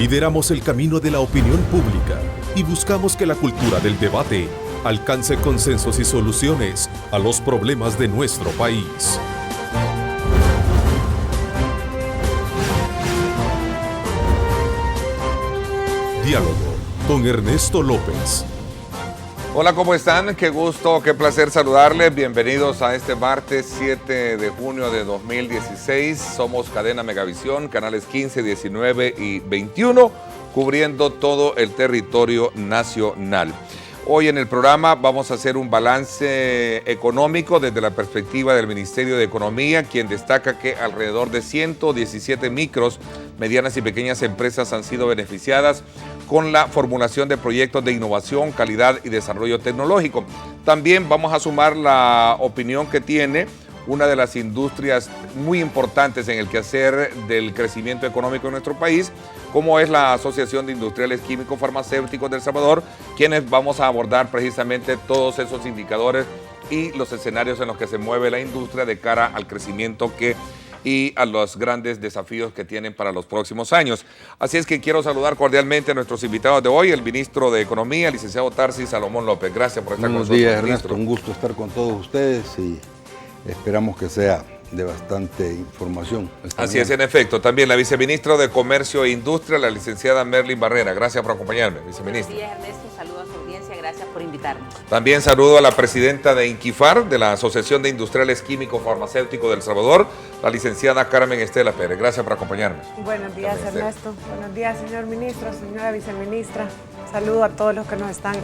Lideramos el camino de la opinión pública y buscamos que la cultura del debate alcance consensos y soluciones a los problemas de nuestro país. Diálogo con Ernesto López. Hola, ¿cómo están? Qué gusto, qué placer saludarles. Bienvenidos a este martes 7 de junio de 2016. Somos Cadena Megavisión, canales 15, 19 y 21, cubriendo todo el territorio nacional. Hoy en el programa vamos a hacer un balance económico desde la perspectiva del Ministerio de Economía, quien destaca que alrededor de 117 micros, medianas y pequeñas empresas han sido beneficiadas con la formulación de proyectos de innovación, calidad y desarrollo tecnológico. También vamos a sumar la opinión que tiene una de las industrias muy importantes en el quehacer del crecimiento económico en nuestro país, como es la Asociación de Industriales Químicos Farmacéuticos de El Salvador, quienes vamos a abordar precisamente todos esos indicadores y los escenarios en los que se mueve la industria de cara al crecimiento y a los grandes desafíos que tienen para los próximos años. Así es que quiero saludar cordialmente a nuestros invitados de hoy, el ministro de Economía, el licenciado Tarsis Salomón López. Gracias por estar con nosotros. Buenos días, Ernesto. Un gusto estar con todos ustedes y esperamos que sea de bastante información. Así es, en efecto. También la viceministra de Comercio e Industria, la licenciada Merlin Barrera. Gracias por acompañarme, viceministra. Buenos días, Ernesto. Saludos a su audiencia. Gracias por invitarnos. También saludo a la presidenta de INQIFAR, de la Asociación de Industriales Químicos Farmacéuticos de El Salvador, la licenciada Carmen Estela Pérez. Gracias por acompañarme. Buenos días, Ernesto. Buenos días, señor ministro, señora viceministra. Saludo a todos los que nos están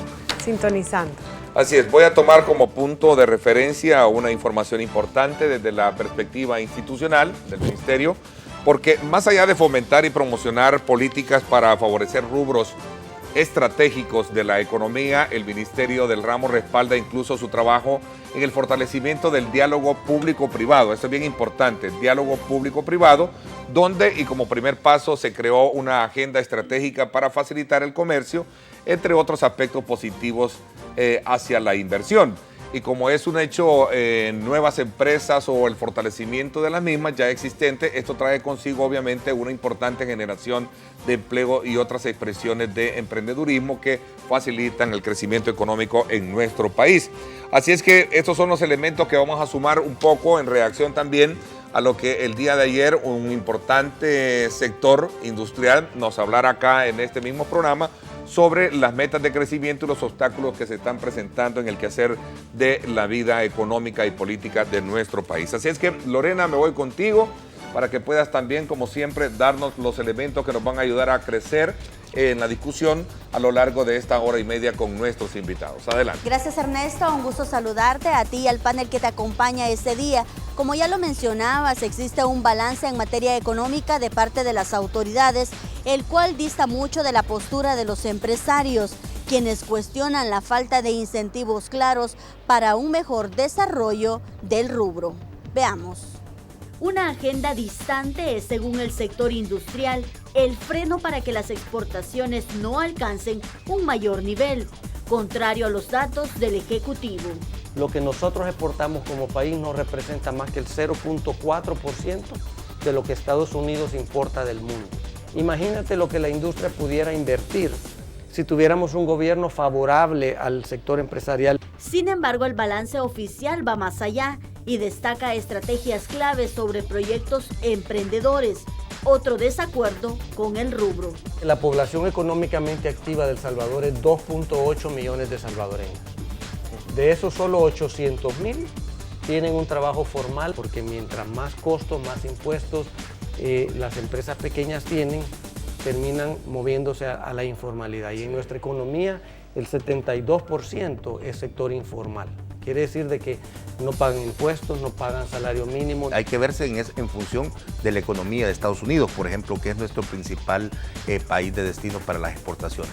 sintonizando. Así es, voy a tomar como punto de referencia una información importante desde la perspectiva institucional del Ministerio, porque más allá de fomentar y promocionar políticas para favorecer rubros estratégicos de la economía, el Ministerio del Ramo respalda incluso su trabajo en el fortalecimiento del diálogo público-privado. Esto es bien importante, el diálogo público-privado, donde y como primer paso se creó una agenda estratégica para facilitar el comercio, entre otros aspectos positivos hacia la inversión. Y como es un hecho nuevas empresas o el fortalecimiento de las mismas ya existentes, esto trae consigo obviamente una importante generación de empleo y otras expresiones de emprendedurismo que facilitan el crecimiento económico en nuestro país. Así es que estos son los elementos que vamos a sumar un poco en reacción también a lo que el día de ayer un importante sector industrial nos hablara acá en este mismo programa sobre las metas de crecimiento y los obstáculos que se están presentando en el quehacer de la vida económica y política de nuestro país. Así es que, Lorena, me voy contigo para que puedas también, como siempre, darnos los elementos que nos van a ayudar a crecer en la discusión a lo largo de esta hora y media con nuestros invitados. Adelante. Gracias, Ernesto. Un gusto saludarte a ti y al panel que te acompaña este día. Como ya lo mencionabas, existe un balance en materia económica de parte de las autoridades, el cual dista mucho de la postura de los empresarios, quienes cuestionan la falta de incentivos claros para un mejor desarrollo del rubro. Veamos. Una agenda distante es, según el sector industrial, el freno para que las exportaciones no alcancen un mayor nivel, contrario a los datos del Ejecutivo. Lo que nosotros exportamos como país no representa más que el 0.4% de lo que Estados Unidos importa del mundo. Imagínate lo que la industria pudiera invertir si tuviéramos un gobierno favorable al sector empresarial. Sin embargo, el balance oficial va más allá y destaca estrategias claves sobre proyectos emprendedores, otro desacuerdo con el rubro. La población económicamente activa de El Salvador es 2.8 millones de salvadoreños. De esos, solo 800,000 tienen un trabajo formal, porque mientras más costos, más impuestos las empresas pequeñas tienen, terminan moviéndose a la informalidad. Y en nuestra economía, el 72% es sector informal. Quiere decir de que no pagan impuestos, no pagan salario mínimo. Hay que verse en función de la economía de Estados Unidos, por ejemplo, que es nuestro principal país de destino para las exportaciones.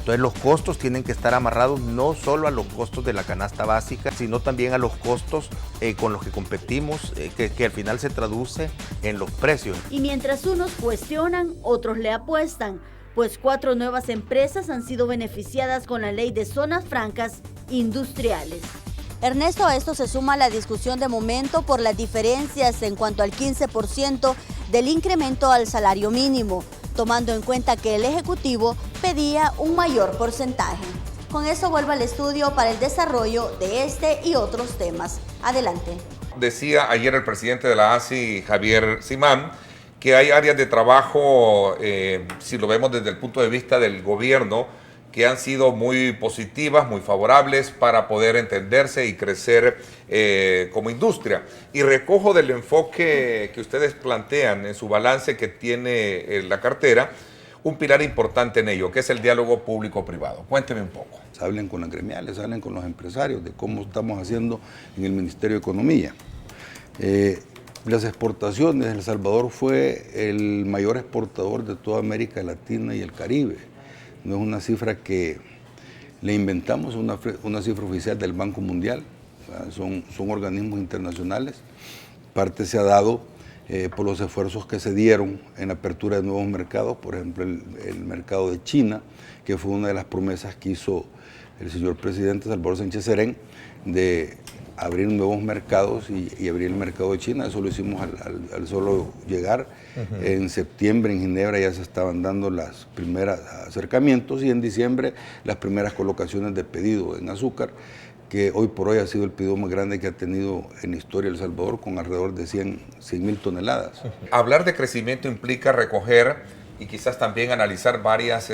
Entonces los costos tienen que estar amarrados no solo a los costos de la canasta básica, sino también a los costos con los que competimos, que al final se traduce en los precios. Y mientras unos cuestionan, otros le apuestan, pues 4 nuevas empresas han sido beneficiadas con la ley de zonas francas industriales. Ernesto, a esto se suma la discusión de momento por las diferencias en cuanto al 15% del incremento al salario mínimo. tomando en cuenta que el Ejecutivo pedía un mayor porcentaje. Con eso vuelvo al estudio para el desarrollo de este y otros temas. Adelante. Decía ayer el presidente de la ASI, Javier Simán, que hay áreas de trabajo, si lo vemos desde el punto de vista del gobierno, que han sido muy positivas, muy favorables para poder entenderse y crecer como industria. Y recojo del enfoque que ustedes plantean en su balance que tiene la cartera, un pilar importante en ello, que es el diálogo público-privado. Cuénteme un poco. Hablen con las gremiales, hablen con los empresarios de cómo estamos haciendo en el Ministerio de Economía. Las exportaciones, El Salvador fue el mayor exportador de toda América Latina y el Caribe. No es una cifra que le inventamos, una cifra oficial del Banco Mundial, son organismos internacionales. Parte se ha dado por los esfuerzos que se dieron en la apertura de nuevos mercados, por ejemplo el mercado de China, que fue una de las promesas que hizo el señor presidente Salvador Sánchez Serén de abrir nuevos mercados y abrir el mercado de China. Eso lo hicimos al solo llegar. En septiembre en Ginebra ya se estaban dando los primeros acercamientos y en diciembre las primeras colocaciones de pedido en azúcar, que hoy por hoy ha sido el pedido más grande que ha tenido en la historia El Salvador, con alrededor de 100.000 toneladas. Hablar de crecimiento implica recoger y quizás también analizar varias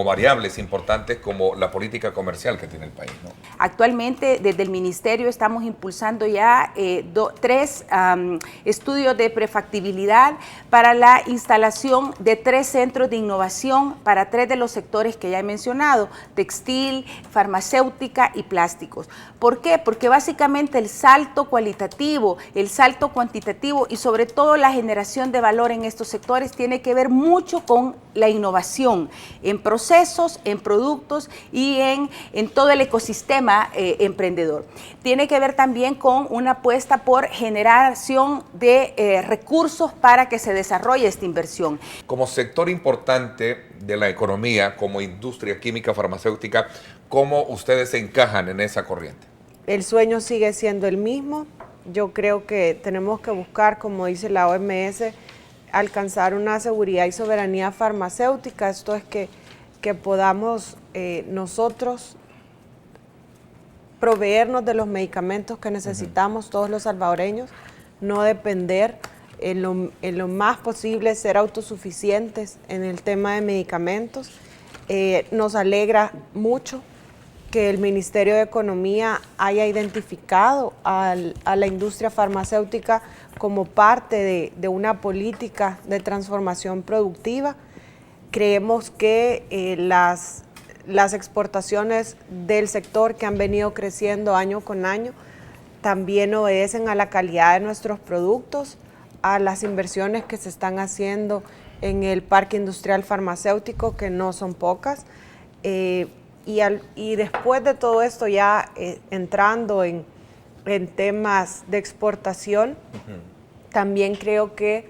variables importantes como la política comercial que tiene el país, ¿no? Actualmente, desde el Ministerio estamos impulsando ya 3 estudios de prefactibilidad para la instalación de 3 centros de innovación para 3 de los sectores que ya he mencionado: textil, farmacéutica y plásticos. ¿Por qué? Porque básicamente el salto cualitativo, el salto cuantitativo y sobre todo la generación de valor en estos sectores tiene que ver mucho con la innovación en procesos, en productos y en todo el ecosistema emprendedor. Tiene que ver también con una apuesta por generación de recursos para que se desarrolle esta inversión. Como sector importante de la economía, como industria química, farmacéutica, ¿cómo ustedes se encajan en esa corriente? El sueño sigue siendo el mismo. Yo creo que tenemos que buscar, como dice la OMS, alcanzar una seguridad y soberanía farmacéutica. Esto es que podamos nosotros proveernos de los medicamentos que necesitamos todos los salvadoreños, no depender en lo más posible, ser autosuficientes en el tema de medicamentos. Nos alegra mucho que el Ministerio de Economía haya identificado a la industria farmacéutica como parte de una política de transformación productiva. Creemos que las exportaciones del sector, que han venido creciendo año con año, también obedecen a la calidad de nuestros productos, a las inversiones que se están haciendo en el parque industrial farmacéutico, que no son pocas. Y después de todo esto, ya entrando en temas de exportación, también creo que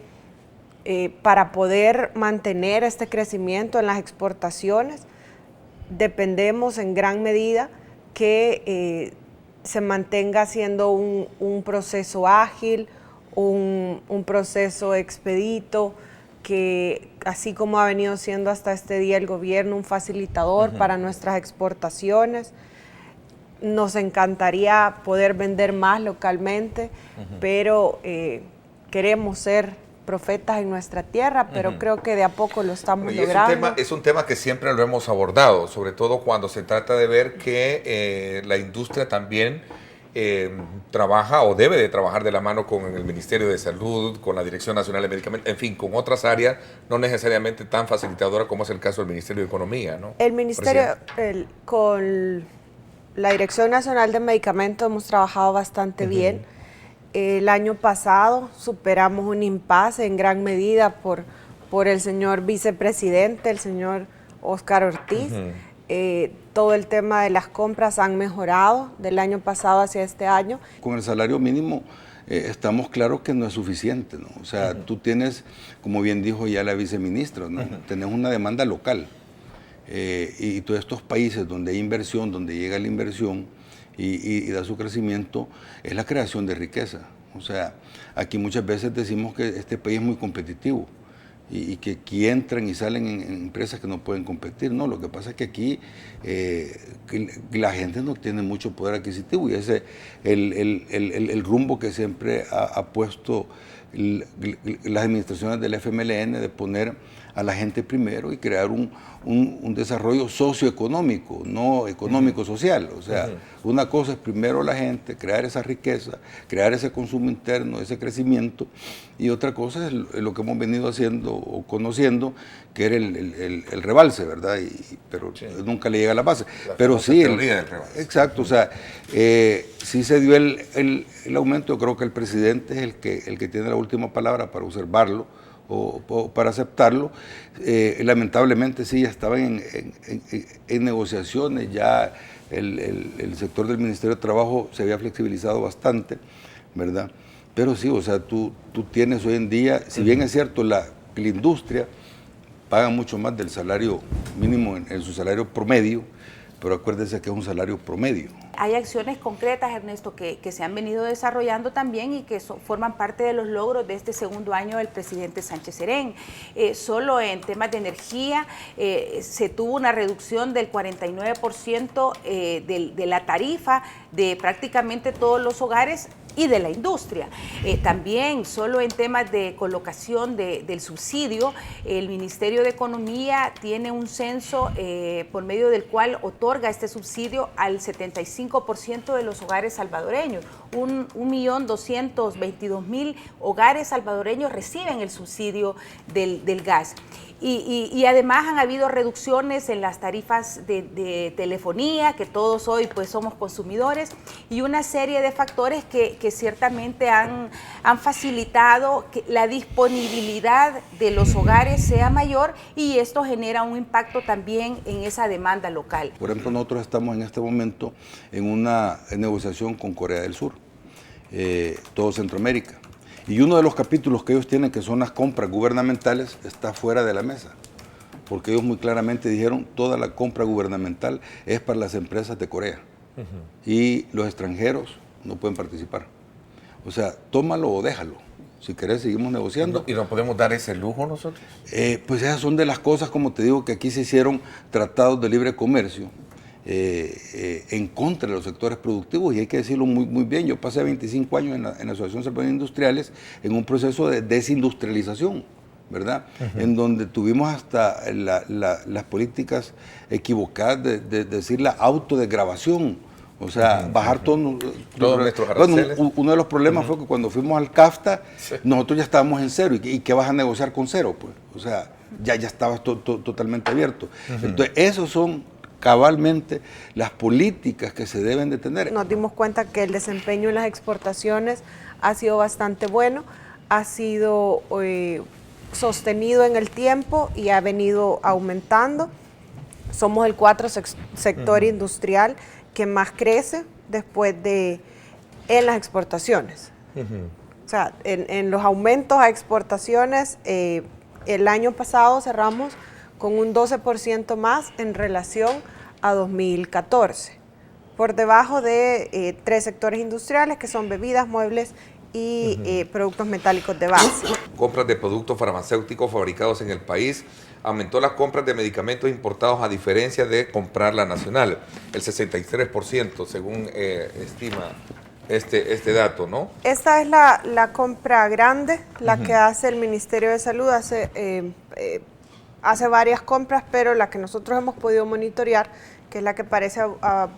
para poder mantener este crecimiento en las exportaciones, dependemos en gran medida que se mantenga siendo un proceso ágil, un proceso expedito, que así como ha venido siendo hasta este día el gobierno un facilitador para nuestras exportaciones. Nos encantaría poder vender más localmente, pero queremos ser profetas en nuestra tierra, pero creo que de a poco lo estamos logrando. Es un tema que siempre lo hemos abordado, sobre todo cuando se trata de ver que la industria también trabaja o debe de trabajar de la mano con el Ministerio de Salud, con la Dirección Nacional de Medicamentos, en fin, con otras áreas no necesariamente tan facilitadoras como es el caso del Ministerio de Economía, ¿no? El Ministerio, con la Dirección Nacional de Medicamentos hemos trabajado bastante bien. El año pasado superamos un impasse en gran medida por el señor vicepresidente, el señor Óscar Ortiz. Todo el tema de las compras han mejorado del año pasado hacia este año. Con el salario mínimo estamos claros que no es suficiente, ¿no? O sea, tú tienes, como bien dijo ya la viceministra, ¿no? Tenés una demanda local y todos estos países donde hay inversión, donde llega la inversión y da su crecimiento, es la creación de riqueza. O sea, aquí muchas veces decimos que este país es muy competitivo, y que aquí entran y salen en empresas que no pueden competir. No, lo que pasa es que aquí que la gente no tiene mucho poder adquisitivo y ese el rumbo que siempre ha puesto las administraciones del FMLN de poner a la gente primero y crear un desarrollo socioeconómico, no económico-social. O sea, una cosa es primero la gente, crear esa riqueza, crear ese consumo interno, ese crecimiento, y otra cosa es lo que hemos venido haciendo o conociendo, que era el rebalse, ¿verdad? Pero nunca le llega a la base. Pero sí, teoría del rebalse. Exacto, o sea, sí se dio el aumento. Yo creo que el presidente es el que tiene la última palabra para observarlo o para aceptarlo. Lamentablemente sí, ya estaban en negociaciones, ya el sector del Ministerio de Trabajo se había flexibilizado bastante, ¿verdad? Pero sí, o sea, tú tienes hoy en día, si bien es cierto, la industria paga mucho más del salario mínimo en su salario promedio, pero acuérdense que es un salario promedio. Hay acciones concretas, Ernesto, que se han venido desarrollando también y que forman parte de los logros de este segundo año del presidente Sánchez Serén. Solo en temas de energía se tuvo una reducción del 49% de la tarifa de prácticamente todos los hogares y de la industria. También solo en temas de colocación del subsidio, el Ministerio de Economía tiene un censo por medio del cual otorga este subsidio al 75% de los hogares salvadoreños. 1.222.000 hogares salvadoreños reciben el subsidio del gas. Y además han habido reducciones en las tarifas de telefonía, que todos hoy pues somos consumidores, y una serie de factores que ciertamente han facilitado que la disponibilidad de los hogares sea mayor, y esto genera un impacto también en esa demanda local. Por ejemplo, nosotros estamos en este momento en una negociación con Corea del Sur, todo Centroamérica. Y uno de los capítulos que ellos tienen, que son las compras gubernamentales, está fuera de la mesa. Porque ellos muy claramente dijeron, toda la compra gubernamental es para las empresas de Corea. Y los extranjeros no pueden participar. O sea, tómalo o déjalo. Si querés, seguimos negociando. ¿Y no podemos dar ese lujo nosotros? Pues esas son de las cosas, como te digo, que aquí se hicieron tratados de libre comercio en contra de los sectores productivos, y hay que decirlo muy bien. Yo pasé 25 años en la Asociación Salvadoreña de Industriales en un proceso de desindustrialización, ¿verdad? En donde tuvimos hasta las políticas equivocadas de decir la autodegravación, o sea, bajar todos nuestros aranceles. Bueno, uno de los problemas fue que cuando fuimos al CAFTA, nosotros ya estábamos en cero. ¿Y qué vas a negociar con cero? Pues, o sea, ya estabas totalmente abierto. Entonces, esos son cabalmente las políticas que se deben de tener. Nos dimos cuenta que el desempeño en las exportaciones ha sido bastante bueno, ha sido sostenido en el tiempo y ha venido aumentando. Somos el cuarto sector industrial que más crece después en las exportaciones. O sea, en los aumentos a exportaciones, el año pasado cerramos con un 12% más en relación a 2014, por debajo de 3 sectores industriales que son bebidas, muebles y productos metálicos de base. Compras de productos farmacéuticos fabricados en el país. Aumentó las compras de medicamentos importados a diferencia de comprarla nacional, el 63% según estima este dato, ¿no? Esta es la compra grande, la que hace el Ministerio de Salud, hace varias compras, pero la que nosotros hemos podido monitorear, que es la que aparece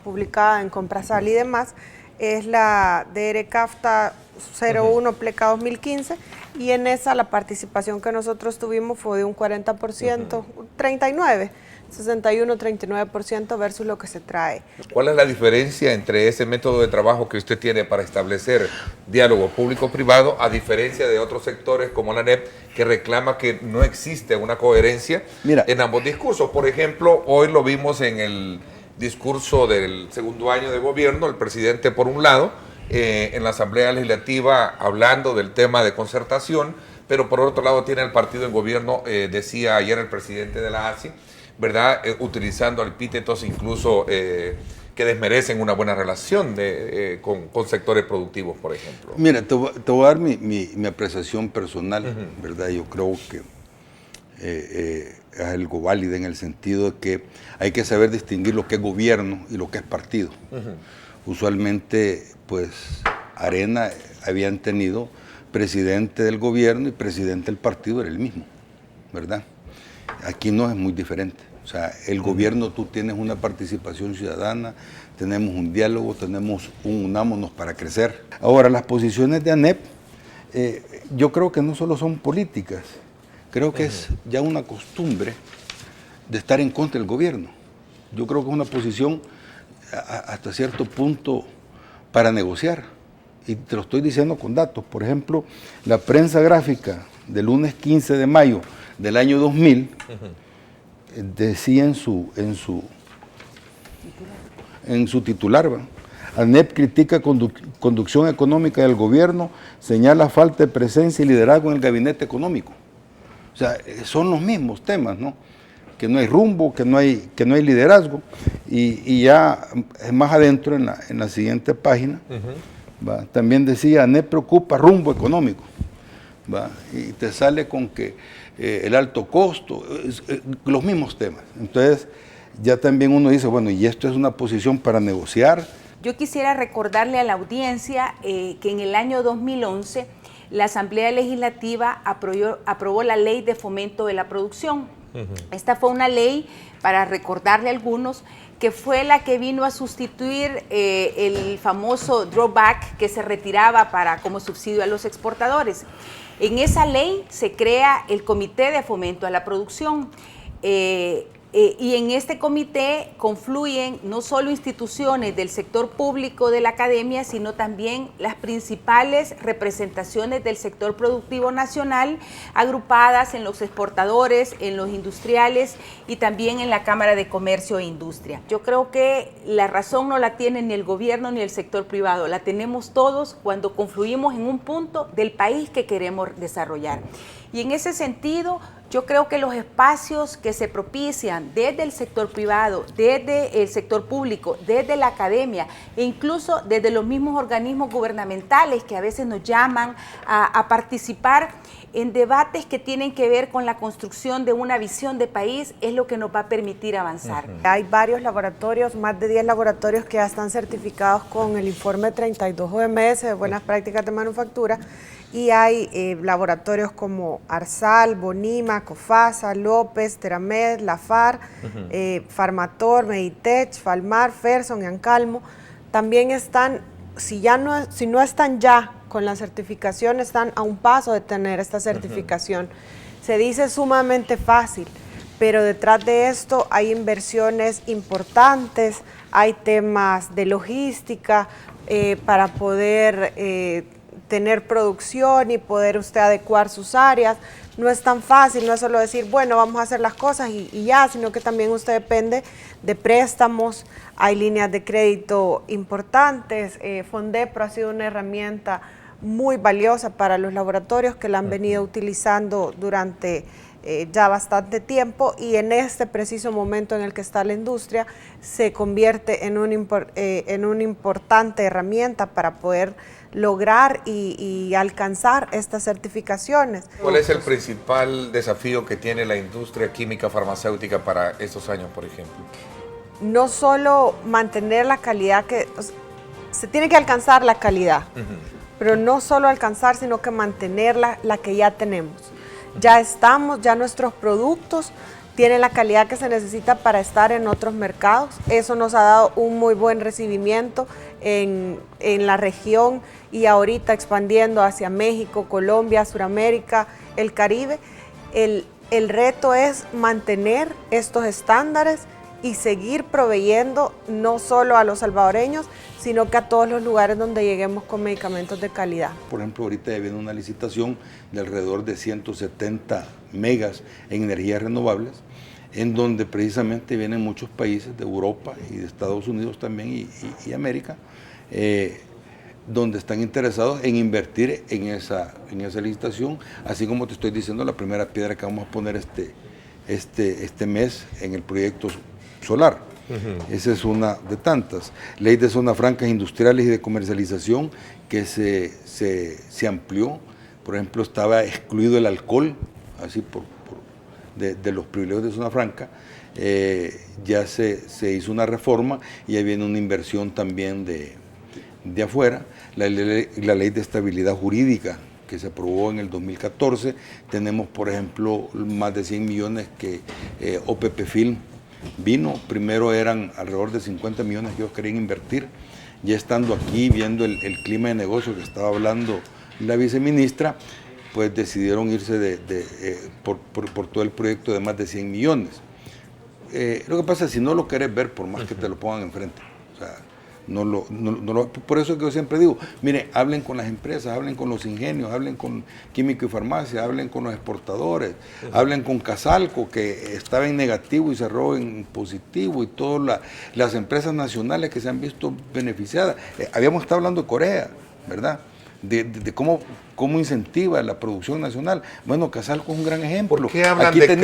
publicada en Comprasal y demás, es la DR CAFTA 01 Pleca 2015, y en esa la participación que nosotros tuvimos fue de un 40%, 61-39% versus lo que se trae. ¿Cuál es la diferencia entre ese método de trabajo que usted tiene para establecer diálogo público-privado a diferencia de otros sectores como la ANEP, que reclama que no existe una coherencia en ambos discursos? Por ejemplo, hoy lo vimos en el discurso del segundo año de gobierno, el presidente por un lado, en la Asamblea Legislativa hablando del tema de concertación, pero por otro lado tiene el partido en gobierno, decía ayer el presidente de la ASI, ¿verdad? Utilizando epítetos incluso que desmerecen una buena relación con sectores productivos, por ejemplo. Mira, te voy a dar mi apreciación personal, ¿verdad? Yo creo que es algo válido en el sentido de que hay que saber distinguir lo que es gobierno y lo que es partido. Usualmente, pues, Arena habían tenido presidente del gobierno y presidente del partido, era el mismo, ¿verdad? Aquí no es muy diferente. O sea, el gobierno, tú tienes una participación ciudadana, tenemos un diálogo, tenemos un unámonos para crecer. Ahora, las posiciones de ANEP, yo creo que no solo son políticas, creo que es ya una costumbre de estar en contra del gobierno. Yo creo que es una posición hasta cierto punto para negociar. Y te lo estoy diciendo con datos. Por ejemplo, la prensa gráfica del lunes 15 de mayo del año 2000 decía en su titular, ¿va? ANEP critica conducción económica del gobierno, señala falta de presencia y liderazgo en el gabinete económico. O sea, son los mismos temas, ¿no? Que no hay rumbo, que no hay liderazgo. Y ya más adentro, en la siguiente página, ¿va? También decía, ANEP preocupa rumbo económico, ¿va? Y te sale con que el alto costo, los mismos temas. Entonces, ya también uno dice, bueno, y esto es una posición para negociar. Yo quisiera recordarle a la audiencia que en el año 2011 la Asamblea Legislativa aprobó la Ley de Fomento de la Producción. Esta fue una ley, para recordarle a algunos, que fue la que vino a sustituir el famoso drawback que se retiraba como subsidio a los exportadores. En esa ley se crea el Comité de Fomento a la Producción. Y en este comité confluyen no solo instituciones del sector público de la academia, sino también las principales representaciones del sector productivo nacional, agrupadas en los exportadores, en los industriales y también en la Cámara de Comercio e Industria. Yo creo que la razón no la tiene ni el gobierno ni el sector privado, la tenemos todos cuando confluimos en un punto del país que queremos desarrollar. Y en ese sentido, yo creo que los espacios que se propician desde el sector privado, desde el sector público, desde la academia e incluso desde los mismos organismos gubernamentales que a veces nos llaman a participar en debates que tienen que ver con la construcción de una visión de país, es lo que nos va a permitir avanzar. Hay varios laboratorios, más de 10 laboratorios que ya están certificados con el informe 32 OMS de buenas prácticas de manufactura, y hay laboratorios como Arsal, Bonima, Cofasa, López, Teramed, Lafar, Farmator, Meditech, Falmar, Ferson y Ancalmo. También están, si no están ya con la certificación, están a un paso de tener esta certificación. Se dice sumamente fácil, pero detrás de esto hay inversiones importantes, hay temas de logística para poder tener producción y poder usted adecuar sus áreas. No es tan fácil, no es solo decir, bueno, vamos a hacer las cosas y ya, sino que también usted depende de préstamos, hay líneas de crédito importantes. Fondepro ha sido una herramienta muy valiosa para los laboratorios que la han venido utilizando durante ya bastante tiempo, y en este preciso momento en el que está la industria se convierte en una importante herramienta para poder lograr y alcanzar estas certificaciones. ¿Cuál es el principal desafío que tiene la industria química farmacéutica para estos años, por ejemplo? No solo mantener la calidad se tiene que alcanzar la calidad, pero no solo alcanzar, sino que mantener la que ya tenemos. Ya nuestros productos tienen la calidad que se necesita para estar en otros mercados. Eso nos ha dado un muy buen recibimiento en la región y ahorita expandiendo hacia México, Colombia, Sudamérica, el Caribe. El reto es mantener estos estándares y seguir proveyendo no solo a los salvadoreños, sino que a todos los lugares donde lleguemos con medicamentos de calidad. Por ejemplo, ahorita ya viene una licitación de alrededor de 170 megas en energías renovables, en donde precisamente vienen muchos países de Europa y de Estados Unidos también y América, donde están interesados en invertir en esa licitación, así como te estoy diciendo, la primera piedra que vamos a poner este mes en el proyecto solar. Esa es una de tantas. Ley de zonas francas industriales y de comercialización que se amplió. Por ejemplo, estaba excluido el alcohol, así de los privilegios de zona franca, ya se hizo una reforma y ahí viene una inversión también de afuera. La ley de estabilidad jurídica que se aprobó en el 2014, tenemos por ejemplo más de 100 millones que OPP Film vino, primero eran alrededor de 50 millones que ellos querían invertir, ya estando aquí viendo el clima de negocio que estaba hablando la viceministra, pues decidieron irse por todo el proyecto de más de 100 millones. Lo que pasa es que si no lo querés ver, por más que te lo pongan enfrente, o sea, por eso es que yo siempre digo, mire, hablen con las empresas, hablen con los ingenios, hablen con Químico y Farmacia, hablen con los exportadores, hablen con Casalco, que estaba en negativo y cerró en positivo, y todas las empresas nacionales que se han visto beneficiadas. Habíamos estado hablando de Corea, ¿verdad? De cómo incentiva la producción nacional. Bueno, Casalco es un gran ejemplo. ¿Por qué hablan Aquí de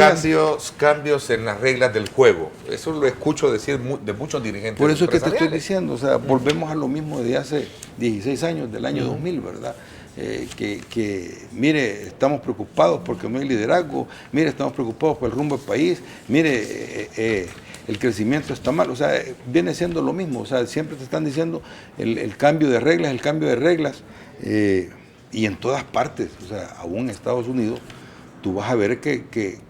cambios en las reglas del juego? Eso lo escucho decir de muchos dirigentes. Por eso es que te estoy diciendo, o sea, volvemos a lo mismo de hace 16 años, del año 2000, ¿verdad? Mire, estamos preocupados porque no hay liderazgo, mire, estamos preocupados por el rumbo del país, mire, el crecimiento está mal, o sea, viene siendo lo mismo, o sea, siempre te están diciendo el cambio de reglas, y en todas partes, o sea, aún en Estados Unidos, tú vas a ver que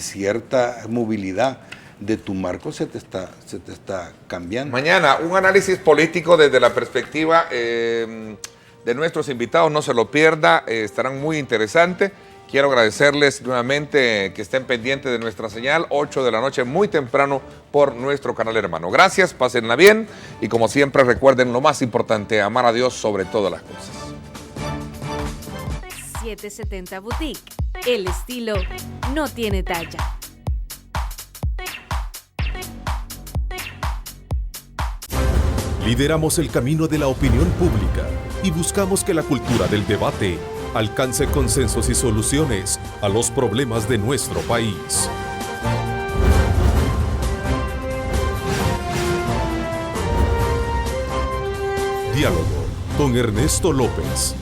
cierta movilidad de tu marco se te está cambiando. Mañana, un análisis político desde la perspectiva de nuestros invitados, no se lo pierda, estarán muy interesantes. Quiero agradecerles nuevamente que estén pendientes de nuestra señal, 8 de la noche, muy temprano, por nuestro canal hermano. Gracias, pásenla bien y como siempre recuerden lo más importante, amar a Dios sobre todas las cosas. 770 Boutique. El estilo no tiene talla. Lideramos el camino de la opinión pública y buscamos que la cultura del debate alcance consensos y soluciones a los problemas de nuestro país. Diálogo con Ernesto López.